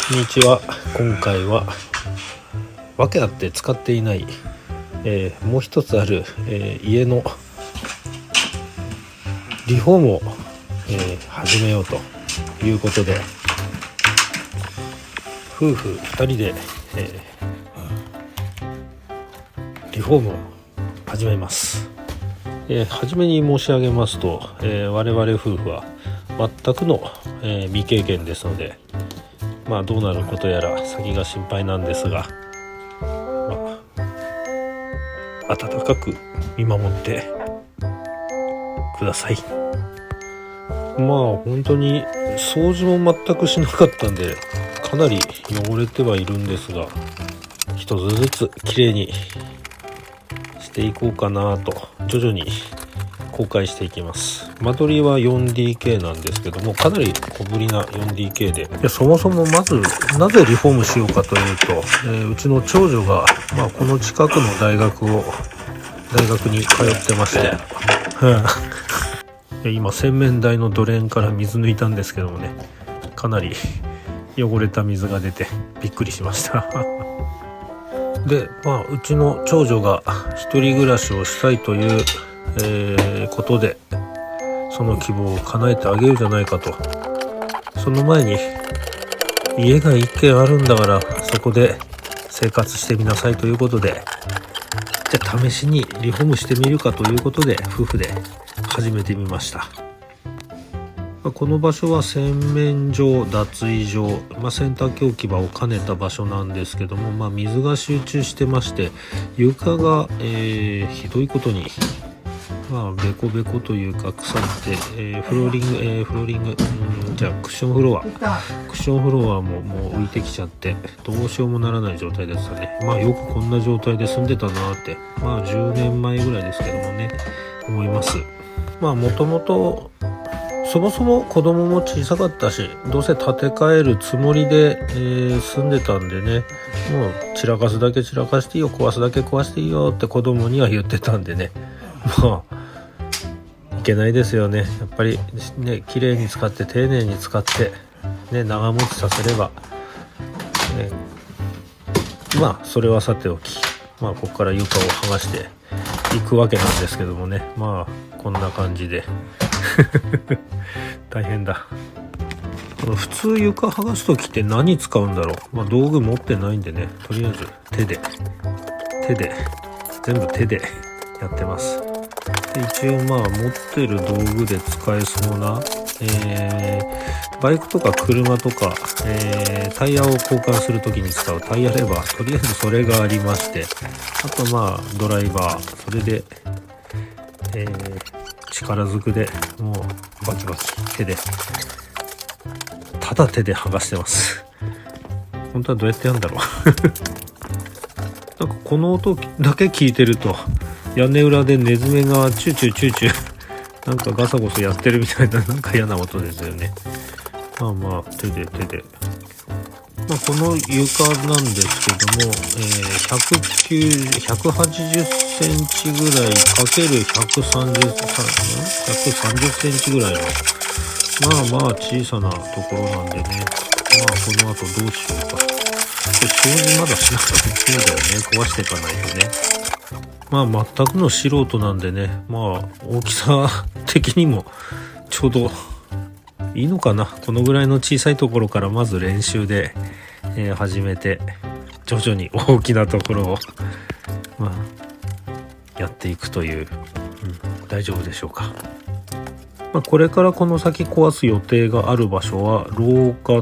こんにちは。今回は訳あって使っていない、もう一つある、家のリフォームを、始めようということで、夫婦2人で、リフォームを始めます。初めに申し上げますと、我々夫婦は全くの、未経験ですので、どうなることやら先が心配なんですが、温かく見守ってください。本当に掃除も全くしなかったんでかなり汚れてはいるんですが、一つずつきれいにしていこうかなと徐々に公開していきます。間取りは 4DK なんですけども、かなり小ぶりな 4DK で、そもそもまずなぜリフォームしようかというと、うちの長女が、この近くの大学に通ってまして今洗面台のドレーンから水抜いたんですけどもね、かなり汚れた水が出てびっくりしましたで、うちの長女が一人暮らしをしたいということで、その希望を叶えてあげようじゃないかと。その前に家が一軒あるんだからそこで生活してみなさいということで、じゃあ試しにリフォームしてみるかということで夫婦で始めてみました。この場所は洗面所、脱衣所、洗濯機置き場を兼ねた場所なんですけども、水が集中してまして、床が、ひどいことにベコベコというか腐って、フローリング、じゃあクッションフロアももう浮いてきちゃってどうしようもならない状態ですよね。よくこんな状態で住んでたなって10年前ぐらいですけどもね、思います。もともとそもそも子供も小さかったし、どうせ建て替えるつもりで、住んでたんでね、もう散らかすだけ散らかしていいよ、壊すだけ壊していいよって子供には言ってたんでね、いけないですよね。やっぱりね、綺麗に使って丁寧に使ってね、長持ちさせれば、それはさておき、ここから床を剥がしていくわけなんですけどもね、こんな感じで大変だ。普通床剥がす時って何使うんだろう。道具持ってないんでね、とりあえず全部手でやってます。で一応持ってる道具で使えそうな、バイクとか車とか、タイヤを交換するときに使うタイヤレバー、とりあえずそれがありまして、あとドライバー、それで、力ずくでもうバキバキただ手で剥がしてます。本当はどうやってやるんだろうこの音だけ聞いてると屋根裏でネズミがチューチューガサゴソやってるみたいな嫌な音ですよね。手でこの床なんですけども、180センチぐらいかける130センチぐらいの小さなところなんでね、この後どうしようか。掃除まだしなくてもそうだよね、壊していかないとね。全くの素人なんでね、大きさ的にもちょうどいいのかな。このぐらいの小さいところからまず練習で、始めて徐々に大きなところをやっていくという、大丈夫でしょうか。これからこの先壊す予定がある場所は廊下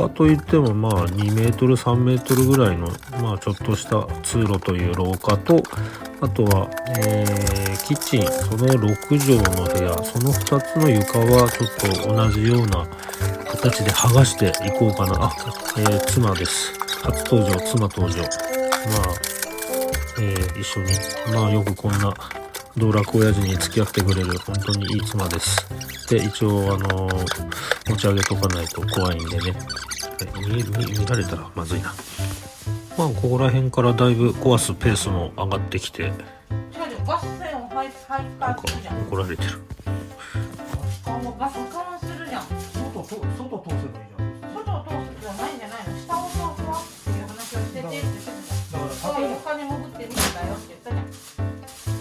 といっても2メートル3メートルぐらいのちょっとした通路という廊下と、あとは、キッチン、その6畳の部屋、その2つの床はちょっと同じような形で剥がしていこうかな。妻です。初登場、妻登場。一緒によくこんな道楽親父に付き合ってくれる本当にいい妻です。で一応持ち上げとかないと怖いんでね、見られたらまずいな。ここら辺からだいぶ壊すペースも上がってきて、怒られてる。外通せばいいじゃん。外を通す必要ないんじゃないの？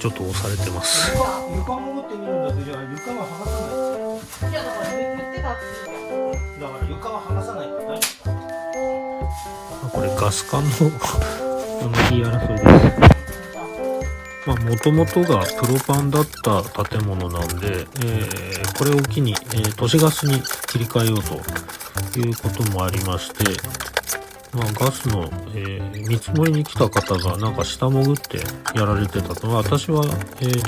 ょっと押されてます。床潜ってみるんだと、じゃあ床は剥がさない。いやだから言ってたって。だから床は剥がさないって何ですか。これガス管の言い争いです。もともとがプロパンだった建物なんで、これを機に、都市ガスに切り替えようということもありまして、ガスの、見積もりに来た方がなんか下潜ってやられてたと。私は、ち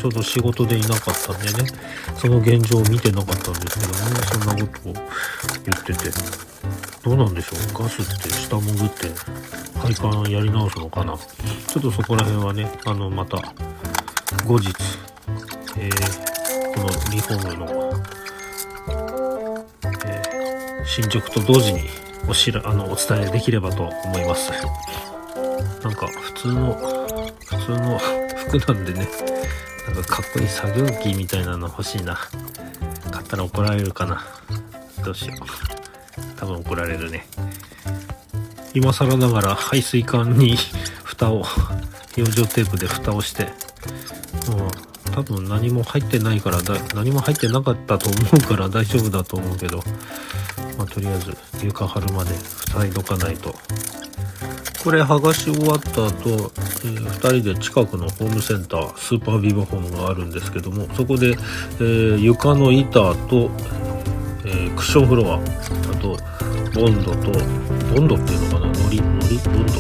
ょうど仕事でいなかったんでね、その現状を見てなかったんですけども、そんなことを言ってて、どうなんでしょう。ガスって下潜って配管やり直すのかな。ちょっとそこら辺はね、また後日、このリフォームの、進捗と同時にお伝えできればと思います。なんか普通の服なんでね、なんかかっこいい作業着みたいなの欲しいな。買ったら怒られるかな。どうしよう。多分怒られるね。今更ながら排水管に蓋を養生テープで蓋をして、多分何も入ってないから何も入ってなかったと思うから大丈夫だと思うけど、とりあえず床張るまで塞いどかないと。これ剥がし終わった後、2人で近くのホームセンタースーパービバホームがあるんですけども、そこで、床の板と、クッションフロア、あとボンドっていうのかな、のりボンド、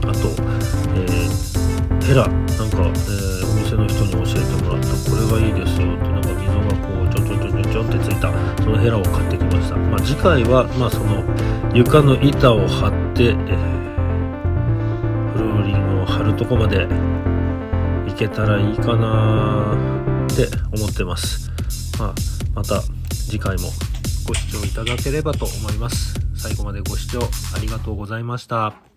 あと、ヘラなんか、お店の人に教えてもらった、これがいいですよって、なんか溝がこうちょんってついたそのヘラを買ってきました。次回はその床の板を張って、フローリングを張るとこまでいけたらいいかなって思ってます。また次回もご視聴いただければと思います。最後までご視聴ありがとうございました。